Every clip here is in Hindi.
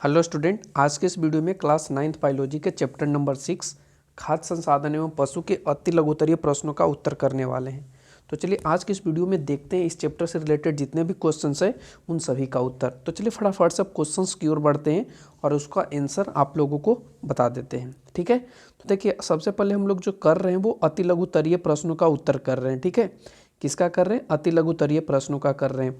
हेलो स्टूडेंट, आज के इस वीडियो में क्लास 9th बायोलॉजी के चैप्टर नंबर 6 खाद्य संसाधन एवं पशु के अति लघुत्तरीय प्रश्नों का उत्तर करने वाले हैं। तो चलिए आज के इस वीडियो में देखते हैं इस चैप्टर से रिलेटेड जितने भी क्वेश्चंस हैं उन सभी का उत्तर। तो चलिए फटाफट से क्वेश्चंस की ओर बढ़ते हैं और उसका आंसर आप लोगों को बता देते हैं। ठीक है, तो देखिए सबसे पहले हम लोग जो कर रहे हैं वो अति लघुत्तरीय प्रश्नों का उत्तर कर रहे हैं। ठीक है, किसका कर रहे हैं? अति लघुत्तरीय प्रश्नों का कर रहे हैं,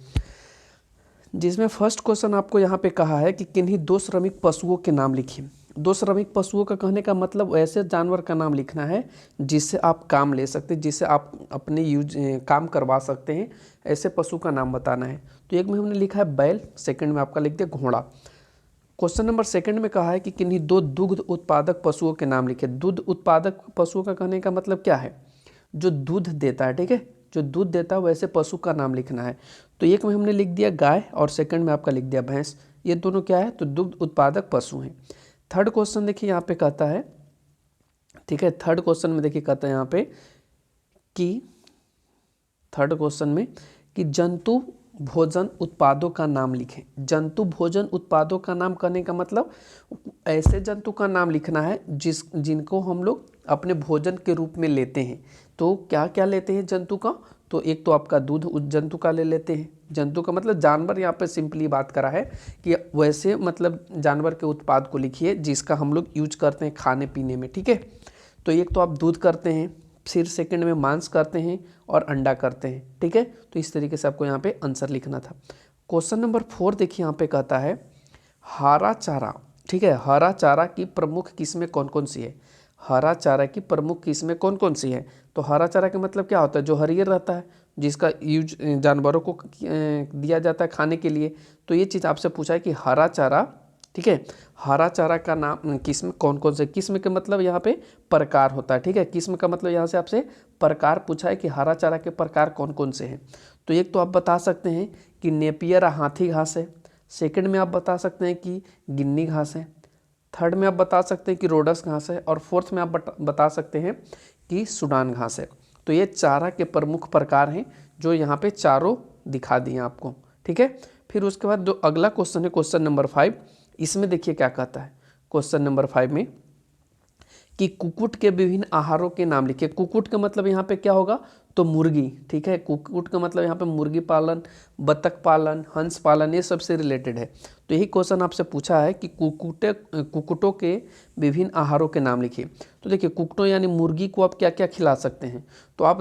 जिसमें फर्स्ट क्वेश्चन आपको यहाँ पे कहा है कि किन्हीं दो श्रमिक पशुओं के नाम लिखिए। दो श्रमिक पशुओं का कहने का मतलब ऐसे जानवर का नाम लिखना है जिससे आप काम ले सकते हैं, जिससे आप अपने काम करवा सकते हैं, ऐसे पशु का नाम बताना है। तो एक में हमने लिखा है बैल, सेकंड में आपका लिख दिया घोड़ा। क्वेश्चन नंबर सेकंड में कहा है कि किन्हीं दो दुग्ध उत्पादक पशुओं के नाम लिखे। दूध उत्पादक पशुओं का कहने का मतलब क्या है? जो दूध देता है। ठीक है, जो दूध देता है वैसे पशु का नाम लिखना है। तो एक में हमने लिख दिया गाय और सेकंड में आपका लिख दिया भैंस। ये दोनों क्या है? तो दुग्ध उत्पादक पशु हैं। थर्ड क्वेश्चन देखिए यहाँ पे कहता है, ठीक है, थर्ड क्वेश्चन में देखिए कहता है यहाँ पे कि थर्ड क्वेश्चन में कि जंतु भोजन उत्पादों का नाम लिखें। जंतु भोजन उत्पादों का नाम करने का मतलब ऐसे जंतु का नाम लिखना है जिनको हम लोग अपने भोजन के रूप में लेते हैं। तो क्या क्या लेते हैं जंतु का? तो एक तो आपका दूध उस जंतु का ले लेते हैं। जंतु का मतलब जानवर, यहाँ पे सिंपली बात करा है कि वैसे मतलब जानवर के उत्पाद को लिखिए जिसका हम लोग यूज करते हैं खाने पीने में। ठीक है, तो एक तो आप दूध करते हैं, फिर सेकंड में मांस करते हैं और अंडा करते हैं। ठीक है, तो इस तरीके से आपको यहाँ पे आंसर लिखना था। क्वेश्चन नंबर 4 देखिए यहाँ पे कहता है हरा चारा। ठीक है, हरा चारा की प्रमुख किस्में कौन कौन सी है? हरा चारा की प्रमुख किस्में कौन कौन सी है? तो हरा चारा का मतलब क्या होता है? जो हरियर रहता है, जिसका यूज जानवरों को दिया जाता है खाने के लिए। तो ये चीज़ आपसे पूछा है कि हरा चारा, ठीक है, हरा चारा का नाम किस्म कौन कौन से? किस्म के मतलब यहाँ पे प्रकार होता है। ठीक है, किस्म का मतलब यहाँ से आपसे प्रकार पूछा है कि हरा चारा के प्रकार कौन कौन से हैं। तो एक तो आप बता सकते हैं कि नेपियर हाथी घास है, सेकंड में आप बता सकते हैं कि गिन्नी घास है, थर्ड में आप बता सकते हैं कि रोडस घास है और फोर्थ में आप बता सकते हैं कि सूडान घास है। तो ये चारा के प्रमुख प्रकार हैं जो यहाँ पे चारों दिखा दिए आपको। ठीक है, फिर उसके बाद जो अगला क्वेश्चन है क्वेश्चन नंबर 5, इसमें देखिए क्या कहता है क्वेश्चन नंबर 5 में कि कुक्कुट के विभिन्न आहारों के नाम लिखिए। कुक्कुट का मतलब यहाँ पे क्या होगा? तो मुर्गी। ठीक है, कुक्कुट का मतलब यहाँ पे मुर्गी पालन, बतख पालन, हंस पालन, ये सबसे रिलेटेड है। तो यही क्वेश्चन आपसे पूछा है कि कुक्कुटों के विभिन्न आहारों के नाम लिखिए। तो देखिए कुक्कुटों यानी मुर्गी को आप क्या क्या खिला सकते हैं? तो आप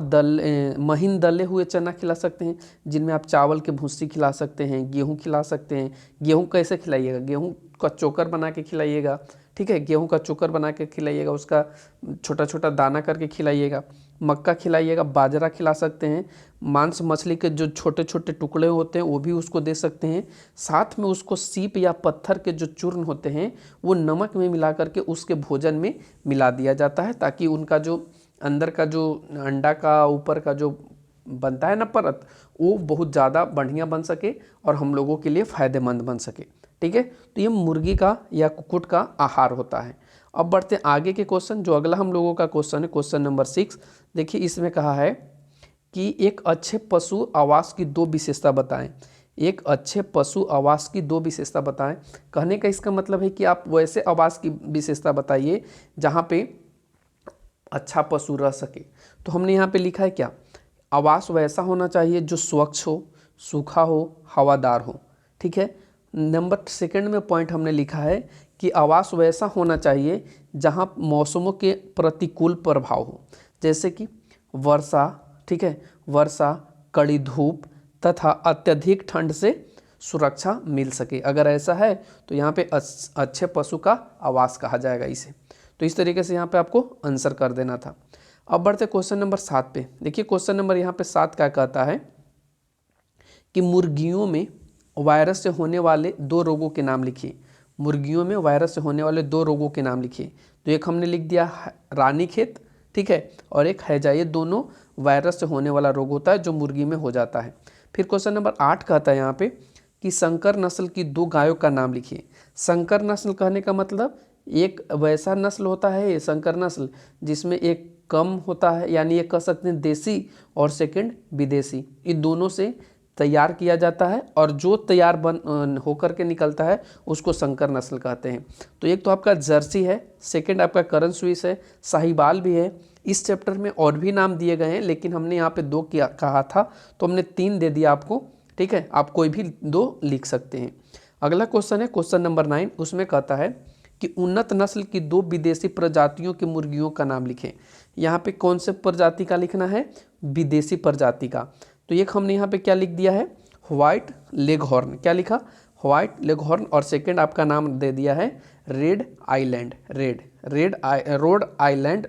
महीन दले हुए चना खिला सकते हैं, जिनमें आप चावल के भूसी खिला सकते हैं, गेहूँ खिला सकते हैं। गेहूँ कैसे खिलाइएगा? गेहूँ का चोकर बना के खिलाइएगा। ठीक है, गेहूं का चोकर बना के खिलाइएगा, उसका छोटा छोटा दाना करके खिलाइएगा। मक्का खिलाइएगा, बाजरा खिला सकते हैं। मांस मछली के जो छोटे छोटे टुकड़े होते हैं वो भी उसको दे सकते हैं। साथ में उसको सीप या पत्थर के जो चूर्ण होते हैं वो नमक में मिला करके उसके भोजन में मिला दिया जाता है, ताकि उनका जो अंदर का जो अंडा का ऊपर का जो बनता है ना परत, वो बहुत ज़्यादा बढ़िया बन सके और हम लोगों के लिए फ़ायदेमंद बन सके। ठीक है, तो ये मुर्गी का या कुक्कुट का आहार होता है। अब बढ़ते हैं आगे के क्वेश्चन। जो अगला हम लोगों का क्वेश्चन है क्वेश्चन नंबर 6, देखिए इसमें कहा है कि एक अच्छे पशु आवास की दो विशेषता बताएं। एक अच्छे पशु आवास की दो विशेषता बताएं। कहने का इसका मतलब है कि आप वैसे आवास की विशेषता बताइए जहाँ पे अच्छा पशु रह सके। तो हमने यहाँ पे लिखा है क्या? आवास वैसा होना चाहिए जो स्वच्छ हो, सूखा हो, हवादार हो। ठीक है, नंबर सेकंड में पॉइंट हमने लिखा है कि आवास वैसा होना चाहिए जहाँ मौसमों के प्रतिकूल प्रभाव हो, जैसे कि वर्षा, ठीक है, वर्षा, कड़ी धूप तथा अत्यधिक ठंड से सुरक्षा मिल सके। अगर ऐसा है तो यहाँ पे अच्छे पशु का आवास कहा जाएगा इसे। तो इस तरीके से यहाँ पे आपको आंसर कर देना था। अब बढ़ते क्वेश्चन नंबर 7 पे। देखिए क्वेश्चन नंबर यहाँ पे 7 क्या कहता है कि मुर्गियों में वायरस से होने वाले दो रोगों के नाम लिखिए। मुर्गियों में वायरस से होने वाले दो रोगों के नाम लिखिए। तो एक हमने लिख दिया रानीखेत, ठीक है, और एक हैजा। ये दोनों वायरस से होने वाला रोग होता है जो मुर्गी में हो जाता है। फिर क्वेश्चन नंबर 8 कहता है यहाँ पे कि संकर नस्ल की दो गायों का नाम लिखिए। संकर नस्ल कहने का मतलब एक वैसा नस्ल होता है संकर नस्ल जिसमें एक कम होता है, यानी ये कह सकते हैं देसी और सेकंड विदेशी। इन दोनों से तैयार किया जाता है और जो तैयार बन होकर के निकलता है उसको संकर नस्ल कहते हैं। तो एक तो आपका जर्सी है, सेकंड आपका करन स्विस है, साहिवाल भी है। इस चैप्टर में और भी नाम दिए गए हैं, लेकिन हमने यहाँ पे 2 किया कहा था तो हमने 3 दे दिया आपको, ठीक है। आप कोई भी 2 लिख सकते हैं। अगला क्वेश्चन है क्वेश्चन नंबर 9, उसमें कहता है कि उन्नत नस्ल की 2 विदेशी प्रजातियों की मुर्गियों का नाम लिखें। यहाँ पे कौन से प्रजाति का लिखना है? विदेशी प्रजाति का। तो एक हमने यहाँ पे क्या लिख दिया है? White leghorn. क्या लिखा? White leghorn. और सेकंड आपका नाम दे दिया है red island, Rhode Island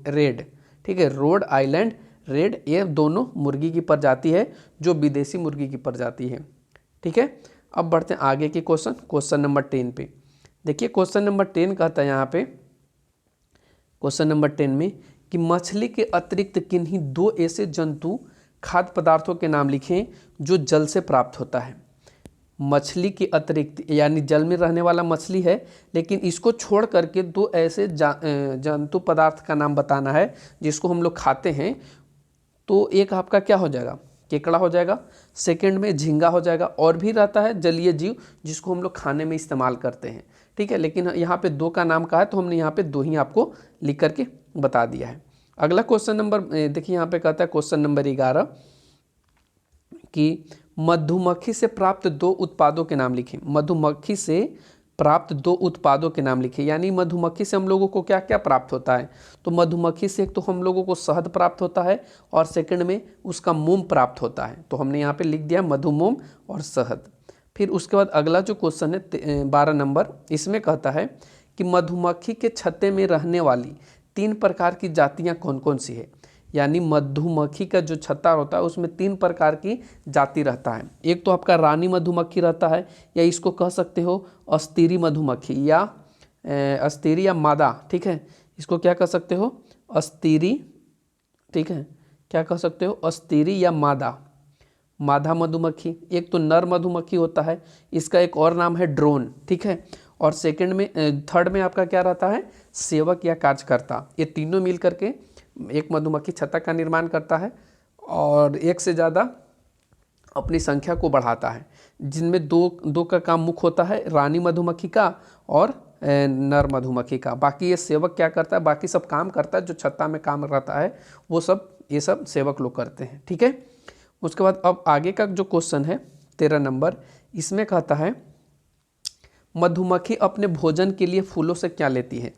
red, ठीक है, रोड आइलैंड रेड। ये दोनों मुर्गी की प्रजाति है जो विदेशी मुर्गी की प्रजाति है, ठीक है। अब बढ़ते हैं आगे के क्वेश्चन नंबर 10 पे। देखिए क्वेश्चन नंबर 10 कहता है यहाँ पे, क्वेश्चन नंबर 10 में कि मछली के अतिरिक्त किन्हीं 2 ऐसे जंतु खाद्य पदार्थों के नाम लिखें जो जल से प्राप्त होता है। मछली के अतिरिक्त यानी जल में रहने वाला मछली है, लेकिन इसको छोड़ करके 2 ऐसे जंतु पदार्थ का नाम बताना है जिसको हम लोग खाते हैं। तो एक आपका क्या हो जाएगा? केकड़ा हो जाएगा, सेकंड में झींगा हो जाएगा, और भी रहता है जलीय जीव जिसको हम लोग खाने में इस्तेमाल करते हैं, ठीक है। लेकिन यहाँ पे 2 का नाम कहा है तो हमने यहाँ पे 2 ही आपको लिख करके बता दिया है। अगला क्वेश्चन नंबर देखिए यहाँ पे कहता है क्वेश्चन नंबर 11 कि मधुमक्खी से प्राप्त 2 उत्पादों के नाम लिखें। मधुमक्खी से प्राप्त 2 उत्पादों के नाम लिखें। यानी मधुमक्खी से हम लोगों को क्या क्या प्राप्त होता है? तो मधुमक्खी से एक तो हम लोगों को शहद प्राप्त होता है और सेकंड में उसका मोम प्राप्त होता है। तो हमने यहाँ पे लिख दिया मधुमोम और शहद। फिर उसके बाद अगला जो क्वेश्चन है 12 नंबर, इसमें कहता है कि मधुमक्खी के छत्ते में रहने वाली 3 प्रकार की जातियाँ कौन कौन सी है। यानी मधुमक्खी का जो छत्ता होता है उसमें 3 प्रकार की जाति रहता है। एक तो आपका रानी मधुमक्खी रहता है, या इसको कह सकते हो अस्तीरी मधुमक्खी, या अस्तीरी या मादा, ठीक है। इसको क्या कह सकते हो? अस्तीरी, ठीक है, क्या कह सकते हो? अस्तीरी या मादा मधुमक्खी। एक तो नर मधुमक्खी होता है, इसका एक और नाम है ड्रोन, ठीक है। और सेकंड में थर्ड में आपका क्या रहता है? सेवक या कार्यकर्ता। ये तीनों मिल करके एक मधुमक्खी छत्ता का निर्माण करता है और एक से ज़्यादा अपनी संख्या को बढ़ाता है, जिनमें दो का काम मुख्य होता है, रानी मधुमक्खी का और नर मधुमक्खी का। बाकी ये सेवक क्या करता है? बाकी सब काम करता है, जो छत्ता में काम रहता है वो सब ये सब सेवक लोग करते हैं, ठीक है। उसके बाद अब आगे का जो क्वेश्चन है 13 नंबर, इसमें कहता है मधुमक्खी अपने भोजन के लिए फूलों से क्या लेती है।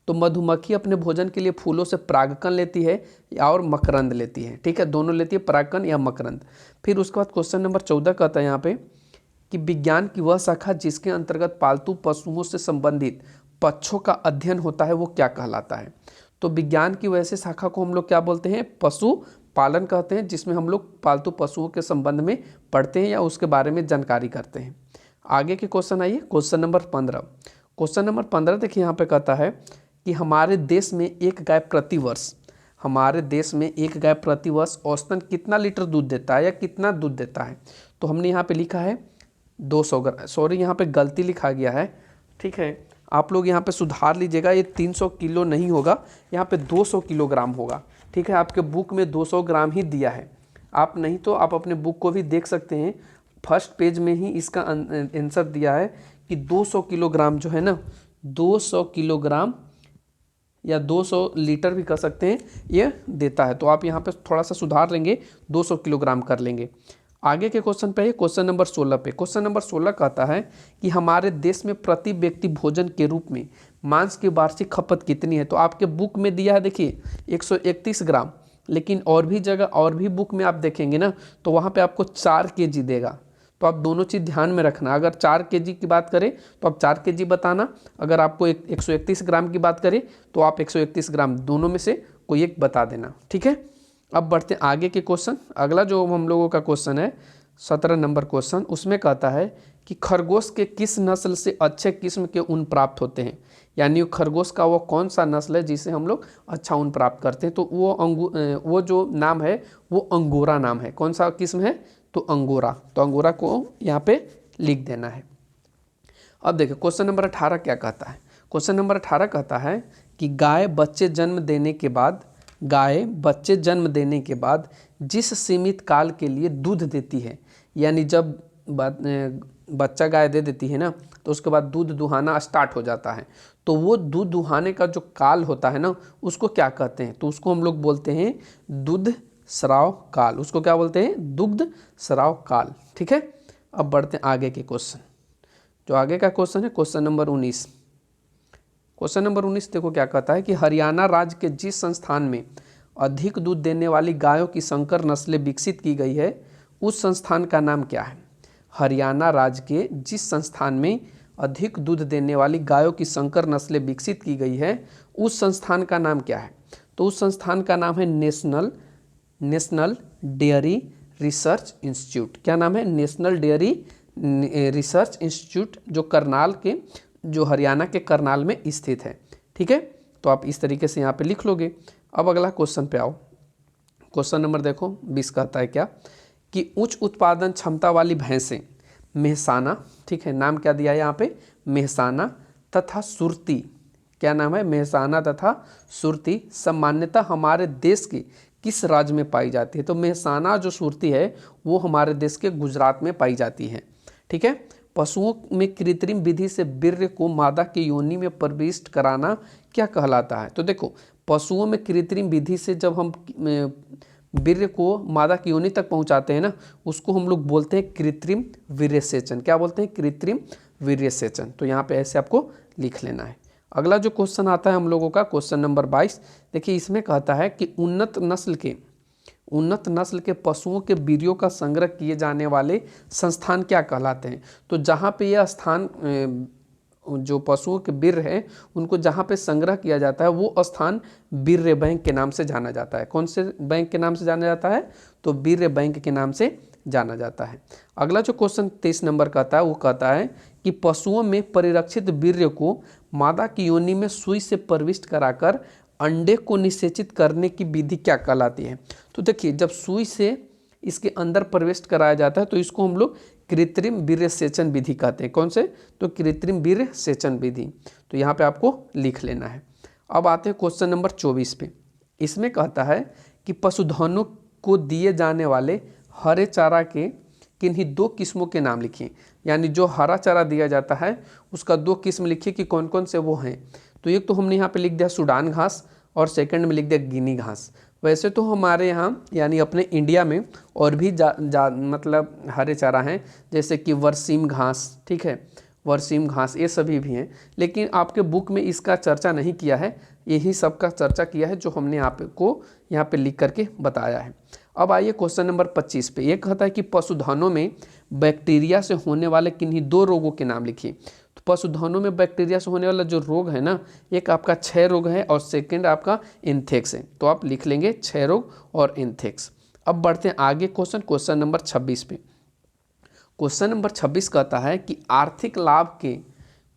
तो मधुमक्खी अपने भोजन के लिए फूलों से परागकण लेती है और मकरंद लेती है, ठीक है, दोनों लेती है, परागकण या मकरंद। फिर उसके बाद क्वेश्चन नंबर 14 कहता है यहाँ पे कि विज्ञान की वह शाखा जिसके अंतर्गत पालतू पशुओं से संबंधित पक्षों का अध्ययन होता है वो क्या कहलाता है। तो विज्ञान की वैसे शाखा को हम लोग क्या बोलते हैं? पशु पालन कहते हैं, जिसमें हम लोग पालतू पशुओं के संबंध में पढ़ते हैं या उसके बारे में जानकारी करते हैं। आगे के क्वेश्चन आइए, क्वेश्चन नंबर 15। क्वेश्चन नंबर 15 देखिए यहाँ पे कहता है कि हमारे देश में एक गाय प्रतिवर्ष औसतन कितना लीटर दूध देता है या कितना दूध देता है। तो हमने यहाँ पे लिखा है 200 ग्राम, सॉरी यहाँ पे गलती लिखा गया है, ठीक है, आप लोग यहाँ पे सुधार लीजिएगा। ये 300 किलो नहीं होगा, यहाँ पे 200 किलोग्राम होगा, ठीक है। आपके बुक में 200 ग्राम ही दिया है, आप नहीं तो आप अपने बुक को भी देख सकते हैं, फर्स्ट पेज में ही इसका आंसर दिया है कि 200 किलोग्राम जो है ना, 200 किलोग्राम या 200 लीटर भी कर सकते हैं, ये देता है। तो आप यहाँ पे थोड़ा सा सुधार लेंगे, 200 किलोग्राम कर लेंगे। आगे के क्वेश्चन पे क्वेश्चन नंबर 16 पे, क्वेश्चन नंबर 16 कहता है कि हमारे देश में प्रति व्यक्ति भोजन के रूप में मांस की वार्षिक खपत कितनी है। तो आपके बुक में दिया है देखिए 131 ग्राम, लेकिन और भी जगह और भी बुक में आप देखेंगे ना तो वहाँ पे आपको 4 kg देगा। तो आप दोनों चीज़ ध्यान में रखना, अगर 4 kg की बात करें तो आप 4 kg बताना, अगर आपको 131 ग्राम की बात करें तो आप 131 ग्राम, दोनों में से कोई एक बता देना, ठीक है। अब बढ़ते हैं आगे के क्वेश्चन। अगला जो हम लोगों का क्वेश्चन है 17 नंबर क्वेश्चन, उसमें कहता है कि खरगोश के किस नस्ल से अच्छे किस्म के ऊन प्राप्त होते हैं। यानी खरगोश का वो कौन सा नस्ल है जिससे हम लोग अच्छा ऊन प्राप्त करते हैं। तो वो जो नाम है वो अंगोरा नाम है। कौन सा किस्म है? तो अंगोरा। तो अंगोरा को यहाँ पे लिख देना है। अब देखिए क्वेश्चन नंबर 18 क्या कहता है। क्वेश्चन नंबर 18 कहता है कि गाय बच्चे जन्म देने के बाद जिस सीमित काल के लिए दूध देती है, यानी जब बच्चा गाय दे देती है ना, तो उसके बाद दूध दुहाना स्टार्ट हो जाता है। तो वो दूध दुहाने का जो काल होता है ना, उसको क्या कहते हैं? तो उसको हम लोग बोलते हैं दुग्ध स्राव काल। उसको क्या बोलते हैं? दुग्ध स्राव काल। ठीक है, अब बढ़ते हैं आगे के क्वेश्चन। जो आगे का क्वेश्चन है क्वेश्चन नंबर 19। क्वेश्चन नंबर 19 देखो क्या कहता है कि हरियाणा राज्य के जिस संस्थान में अधिक दूध देने वाली गायों की संकर नस्लें विकसित की गई है, उस संस्थान का नाम क्या है? हरियाणा राज्य के जिस संस्थान में अधिक दूध देने वाली गायों की संकर नस्लें विकसित की गई है, उस संस्थान का नाम क्या है? तो उस संस्थान का नाम है नेशनल डेयरी रिसर्च इंस्टीट्यूट। क्या नाम है? नेशनल डेयरी रिसर्च इंस्टीट्यूट, जो करनाल के, जो हरियाणा के करनाल में स्थित है। ठीक है, तो आप इस तरीके से यहाँ पे लिख लोगे। अब अगला क्वेश्चन पे आओ। क्वेश्चन नंबर देखो 20 कहता है क्या कि उच्च उत्पादन क्षमता वाली भैंसें मेहसाना, ठीक है, नाम क्या दिया है यहाँ पे? मेहसाना तथा सुरती। क्या नाम है? मेहसाना तथा सुरती सामान्यतः हमारे देश के किस राज्य में पाई जाती है? तो मेहसाना जो सुरती है वो हमारे देश के गुजरात में पाई जाती है। ठीक है, पशुओं में कृत्रिम विधि से वीर्य को मादा की योनि में प्रविष्ट कराना क्या कहलाता है? तो देखो, पशुओं में कृत्रिम विधि से जब हम वीर्य को मादा की योनि तक पहुंचाते हैं ना, उसको हम लोग बोलते हैं कृत्रिम वीर्य सेचन। क्या बोलते हैं? कृत्रिम वीर्य सेचन। तो यहाँ पे ऐसे आपको लिख लेना है। अगला जो क्वेश्चन आता है हम लोगों का क्वेश्चन नंबर 22। देखिए इसमें कहता है कि उन्नत नस्ल के पशुओं के वीर्यों का संग्रह किए जाने वाले संस्थान क्या कहलाते हैं? तो जहाँ पे यह स्थान, जो पशुओं के वीर्य है उनको जहाँ पे संग्रह किया जाता है, वो स्थान वीर्य बैंक के नाम से जाना जाता है। कौन से बैंक के नाम से जाना जाता है? तो वीर्य बैंक के नाम से जाना जाता है। अगला जो क्वेश्चन 23 नंबर कहता है वो कहता है कि पशुओं में परिरक्षित वीर्य को मादा की योनि में सुई से प्रविष्ट कराकर अंडे को निषेचित करने की विधि क्या कहलाती है? तो देखिए, जब सुई से इसके अंदर प्रवेश कराया जाता है तो इसको हम लोग कृत्रिम वीर्य सेचन विधि कहते हैं। कौन से? तो कृत्रिम वीर्य सेचन विधि। तो यहाँ पे आपको लिख लेना है। अब आते हैं क्वेश्चन नंबर 24 पे। इसमें कहता है कि पशुधनों को दिए जाने वाले हरे चारा के किन्हीं 2 किस्मों के नाम लिखिए। यानी जो हरा चारा दिया जाता है उसका 2 किस्म लिखिए कि कौन कौन से वो हैं। तो एक तो हमने यहाँ पे लिख दिया सूडान घास और सेकंड में लिख दिया गिनी घास। वैसे तो हमारे यहाँ यानी अपने इंडिया में और भी मतलब हरे चारा हैं, जैसे कि वर्सीम घास, ठीक है, वर्सीम घास, ये सभी भी हैं, लेकिन आपके बुक में इसका चर्चा नहीं किया है। यही सब का चर्चा किया है जो हमने आपको यहाँ पे लिख करके बताया है। अब आइए क्वेश्चन नंबर 25 पे। ये कहता है कि पशुधनों में बैक्टीरिया से होने वाले किन्हीं 2 रोगों के नाम लिखिए। तो पशुधनों में बैक्टीरिया से होने वाला जो रोग है ना, एक आपका क्षय रोग है और सेकंड आपका इन्थेक्स है। तो आप लिख लेंगे क्षय रोग और इन्थेक्स। अब बढ़ते हैं आगे क्वेश्चन नंबर 26 पे। क्वेश्चन नंबर 26 कहता है कि आर्थिक लाभ के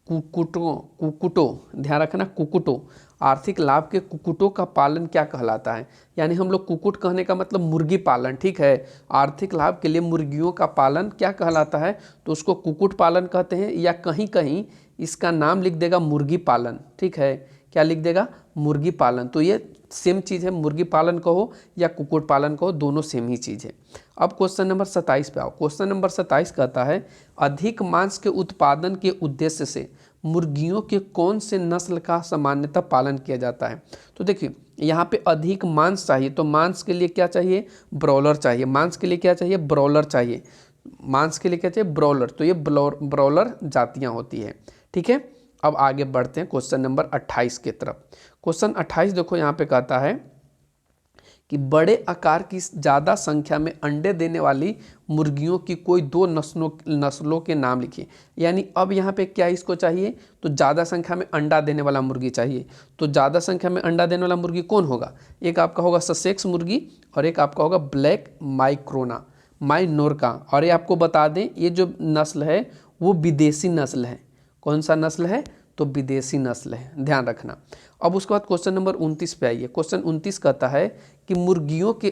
कुक्कुटों, ध्यान रखना, कुक्कुटों, आर्थिक लाभ के कुक्कुटों का पालन क्या कहलाता है? यानी हम लोग कुक्कुट कहने का मतलब मुर्गी पालन, ठीक है। आर्थिक लाभ के लिए मुर्गियों का पालन क्या कहलाता है? तो उसको कुक्कुट पालन कहते हैं, या कहीं कहीं इसका नाम लिख देगा मुर्गी पालन, ठीक है। क्या लिख देगा? मुर्गी पालन। तो ये सेम चीज़ है, मुर्गी पालन कहो या कुक्कुट पालन कहो, दोनों सेम ही चीज़ है। अब क्वेश्चन नंबर 27 पे आओ। क्वेश्चन नंबर 27 कहता है अधिक मांस के उत्पादन के उद्देश्य से मुर्गियों के कौन से नस्ल का सामान्यतः पालन किया जाता है? तो देखिए यहाँ पे अधिक मांस चाहिए, तो मांस के लिए क्या चाहिए? ब्रॉयलर चाहिए। मांस के लिए क्या चाहिए? ब्रॉयलर चाहिए। मांस के लिए क्या चाहिए? ब्रॉयलर। तो ये ब्रॉयलर जातियाँ होती है, ठीक है। अब आगे बढ़ते हैं क्वेश्चन नंबर 28 की तरफ। क्वेश्चन 28 देखो यहाँ पे कहता है कि बड़े आकार की ज़्यादा संख्या में अंडे देने वाली मुर्गियों की कोई 2 नस्लों के नाम लिखिए। यानी अब यहाँ पे क्या इसको चाहिए? तो ज़्यादा संख्या में अंडा देने वाला मुर्गी चाहिए। तो ज़्यादा संख्या में अंडा देने वाला मुर्गी कौन होगा? एक आपका होगा ससेक्स मुर्गी और एक आपका होगा ब्लैक माइनोरका। और ये आपको बता दें, ये जो नस्ल है वो विदेशी नस्ल है। कौन सा नस्ल है? तो विदेशी नस्ल है, ध्यान रखना। अब उसके बाद क्वेश्चन नंबर 29 पे आइए। क्वेश्चन 29 कहता है कि मुर्गियों के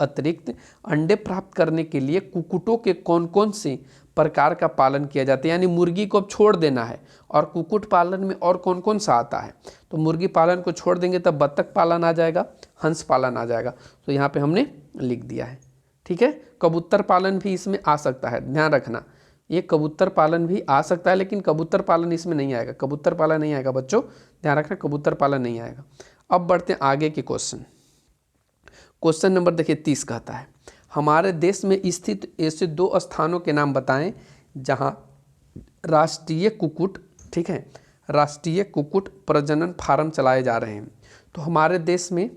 अतिरिक्त अंडे प्राप्त करने के लिए कुक्कुटों के कौन कौन से प्रकार का पालन किया जाता है? यानी मुर्गी को अब छोड़ देना है और कुक्कुट पालन में और कौन कौन सा आता है? तो मुर्गी पालन को छोड़ देंगे तब बत्तख पालन आ जाएगा, हंस पालन आ जाएगा। तो यहाँ पे हमने लिख दिया है, ठीक है। कबूतर पालन भी इसमें आ सकता है, ध्यान रखना, ये कबूतर पालन भी आ सकता है, लेकिन कबूतर पालन इसमें नहीं आएगा, कबूतर पालन नहीं आएगा बच्चों, ध्यान रखना, कबूतर पालन नहीं आएगा। अब बढ़ते हैं आगे के क्वेश्चन। क्वेश्चन नंबर देखिए 30 कहता है, हमारे देश में स्थित ऐसे 2 स्थानों के नाम बताएं जहां राष्ट्रीय कुक्कुट, ठीक है, राष्ट्रीय कुक्कुट प्रजनन फार्म चलाए जा रहे हैं। तो हमारे देश में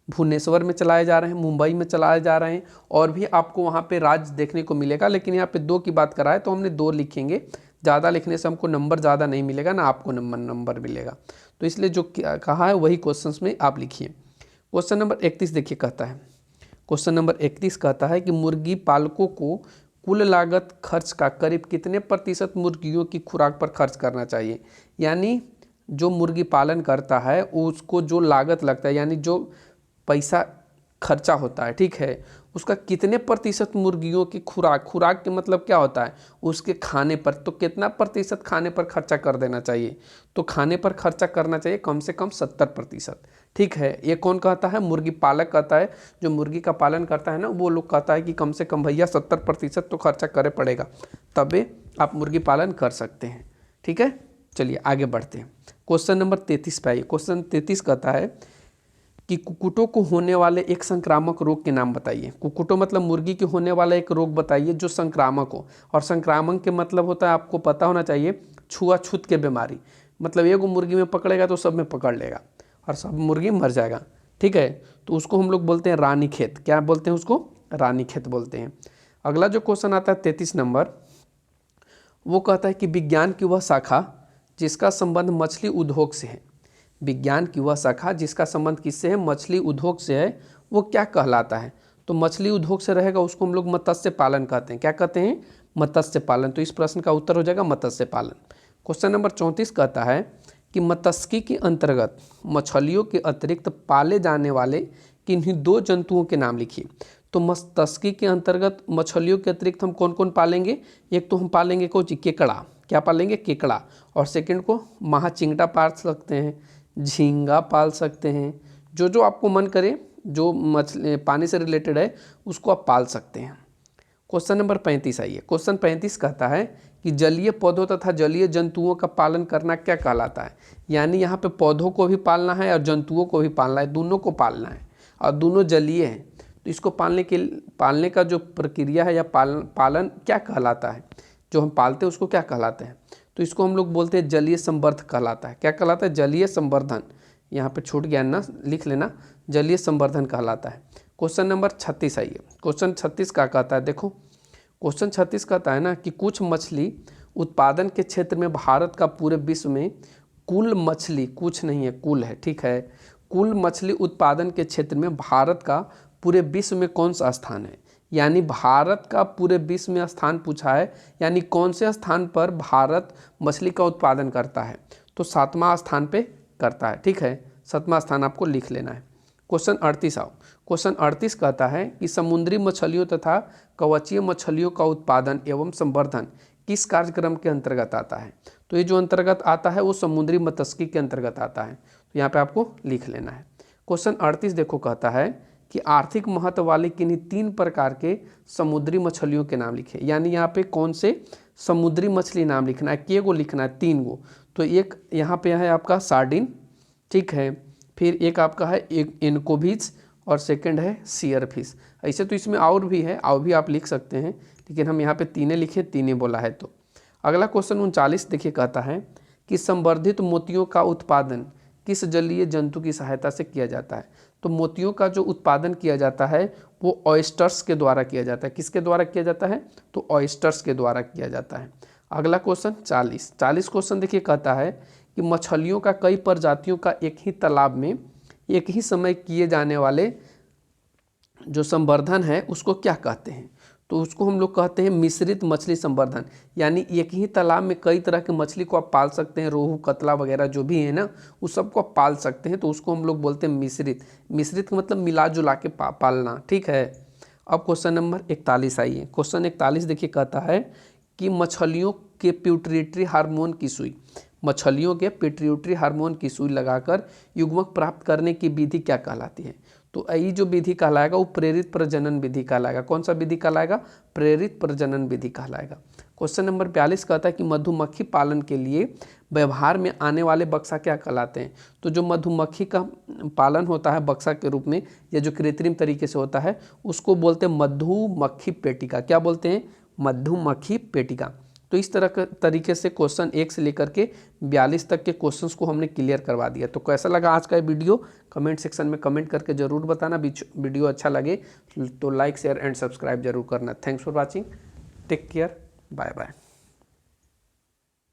भुवनेश्वर में चलाए जा रहे हैं, मुंबई में चलाए जा रहे हैं, और भी आपको वहाँ पे राज्य देखने को मिलेगा, लेकिन यहाँ पे 2 की बात कराए तो हमने 2 लिखेंगे, ज़्यादा लिखने से हमको नंबर ज़्यादा नहीं मिलेगा ना आपको नंबर मिलेगा, तो इसलिए जो कहा है वही क्वेश्चन में आप लिखिए। क्वेश्चन नंबर 31 देखिए कहता है, क्वेश्चन नंबर 31 कहता है कि मुर्गी पालकों को कुल लागत खर्च का करीब कितने प्रतिशत मुर्गियों की खुराक पर खर्च करना चाहिए। यानी जो मुर्गी पालन करता है उसको जो लागत लगता है, यानी जो पैसा खर्चा होता है, ठीक है, उसका कितने प्रतिशत मुर्गियों की खुराक के मतलब क्या होता है, उसके खाने पर, तो कितना प्रतिशत खाने पर खर्चा कर देना चाहिए, तो खाने पर खर्चा करना चाहिए कम से कम 70%, ठीक है। ये कौन कहता है, मुर्गी पालक कहता है, जो मुर्गी का पालन करता है ना वो लोग कहता है कि कम से कम भैया 70% तो खर्चा करे पड़ेगा, तबे आप मुर्गी पालन कर सकते हैं, ठीक है। चलिए आगे बढ़ते हैं। क्वेश्चन नंबर 33 पे आइए। क्वेश्चन 33 कहता है कि कुक्कुटों को होने वाले एक संक्रामक रोग के नाम बताइए। कुक्कुटों मतलब मुर्गी के होने वाला एक रोग बताइए जो संक्रामक हो, और संक्रामक के मतलब होता है, आपको पता होना चाहिए, छुआछूत के बीमारी, मतलब एगो मुर्गी में पकड़ेगा तो सब में पकड़ लेगा और सब मुर्गी मर जाएगा, ठीक है, तो उसको हम लोग बोलते हैं रानीखेत। क्या बोलते हैं उसको, रानीखेत बोलते हैं। अगला जो क्वेश्चन आता है 33 नंबर, वो कहता है कि विज्ञान की वह शाखा जिसका संबंध मछली उद्योग से है, विज्ञान की वह शाखा जिसका संबंध किससे है, मछली उद्योग से है, वो क्या कहलाता है। तो मछली उद्योग से रहेगा उसको हम लोग मत्स्य पालन कहते हैं। क्या कहते हैं, मत्स्य पालन। तो इस प्रश्न का उत्तर हो जाएगा मत्स्य पालन। क्वेश्चन नंबर 34 कहता है कि मत्स्यिकी के अंतर्गत मछलियों के अतिरिक्त पाले जाने वाले किन्हीं 2 जंतुओं के नाम लिखिए। तो मत्स्यिकी के अंतर्गत मछलियों के अतिरिक्त हम कौन कौन पालेंगे, एक तो हम पालेंगे केकड़ा, क्या पालेंगे, केकड़ा, और सेकंड को महाचिंगड़ा पाल सकते हैं, झींगा पाल सकते हैं, जो आपको मन करे, जो मछली पानी से रिलेटेड है उसको आप पाल सकते हैं। क्वेश्चन नंबर 35 आइए। क्वेश्चन 35 कहता है कि जलीय पौधों तथा जलीय जंतुओं का पालन करना क्या कहलाता है। यानी यहाँ पे पौधों को भी पालना है और जंतुओं को भी पालना है, दोनों को पालना है, और दोनों जलीय हैं, तो इसको पालने का जो प्रक्रिया है या पालन क्या कहलाता है, जो हम पालते हैं उसको क्या कहलाते हैं, तो इसको हम लोग बोलते हैं जलीय संवर्धन कहलाता है। क्या कहलाता है, जलीय संवर्धन, यहाँ पे छूट गया ना, लिख लेना, जलीय संवर्धन कहलाता है। क्वेश्चन नंबर 36 आइए। क्वेश्चन 36 क्या कहता है, देखो क्वेश्चन 36 कहता है ना कि कुछ मछली उत्पादन के क्षेत्र में भारत का पूरे विश्व में कुल मछली, कुछ नहीं है कुल है, ठीक है, कुल मछली उत्पादन के क्षेत्र में भारत का पूरे विश्व में कौन सा स्थान है। यानी भारत का पूरे विश्व में स्थान पूछा है, यानी कौन से स्थान पर भारत मछली का उत्पादन करता है, तो 7वां स्थान पे करता है, ठीक है, 7वां स्थान आपको लिख लेना है। क्वेश्चन 38 आओ। क्वेश्चन 38 कहता है कि समुद्री मछलियों तथा कवचीय मछलियों का उत्पादन एवं संवर्धन किस कार्यक्रम के अंतर्गत आता है। तो ये जो अंतर्गत आता है वो समुद्री मत्स्यिकी के अंतर्गत आता है, तो यहाँ पे आपको लिख लेना है। क्वेश्चन 38 देखो कहता है कि आर्थिक महत्व वाली किन्हीं 3 प्रकार के समुद्री मछलियों के नाम लिखे। यानी यहाँ पे कौन से समुद्री मछली नाम लिखना है, के गो लिखना है, 3 गो। तो एक यहाँ पे है आपका सार्डिन, ठीक है, फिर एक आपका है एक एनकोविज, और सेकंड है सीयर फिश। ऐसे तो इसमें और भी है, और भी आप लिख सकते हैं, लेकिन हम यहाँ पे 3 लिखे, 3 बोला है। तो अगला क्वेश्चन 39 देखिए कहता है कि संवर्धित मोतियों का उत्पादन किस जलीय जंतु की सहायता से किया जाता है। तो मोतियों का जो उत्पादन किया जाता है वो ऑयस्टर्स के द्वारा किया जाता है। किसके द्वारा किया जाता है, तो ऑयस्टर्स के द्वारा किया जाता है। अगला क्वेश्चन 40 क्वेश्चन देखिए कहता है कि मछलियों का कई प्रजातियों का एक ही तालाब में एक ही समय किए जाने वाले जो संवर्धन है उसको क्या कहते हैं। तो उसको हम लोग कहते हैं मिश्रित मछली संवर्धन। यानी एक ही तालाब में कई तरह के मछली को आप पाल सकते हैं, रोहू कतला वगैरह जो भी है ना, उस सबको आप पाल सकते हैं, तो उसको हम लोग बोलते हैं मिश्रित। मिश्रित का मतलब मिला जुला के पालना, ठीक है। अब क्वेश्चन नंबर 41 आइए। क्वेश्चन 41 देखिए कहता है कि मछलियों के पिट्यूटरी हार्मोन की सुई, मछलियों के पिट्यूटरी हार्मोन की सुई लगाकर युग्मक प्राप्त करने की विधि क्या कहलाती है। तो ये जो विधि कहलाएगा वो प्रेरित प्रजनन विधि कहलाएगा। कौन सा विधि कहलाएगा? प्रेरित प्रजनन विधि कहलाएगा। क्वेश्चन नंबर 42 कहता है कि मधुमक्खी पालन के लिए व्यवहार में आने वाले बक्सा क्या कहलाते हैं? तो जो मधुमक्खी का पालन होता है बक्सा के रूप में या जो कृत्रिम तरीके से होता है उसको बोलते हैं मधुमक्खी पेटिका। क्या बोलते हैं? मधुमक्खी पेटिका। तो इस तरह के तरीके से क्वेश्चन 1 से लेकर के 42 तक के क्वेश्चंस को हमने क्लियर करवा दिया। तो कैसा लगा आज का ये वीडियो? कमेंट सेक्शन में कमेंट करके जरूर बताना। वीडियो अच्छा लगे तो लाइक शेयर एंड सब्सक्राइब जरूर करना। Thanks for watching, take care, bye bye.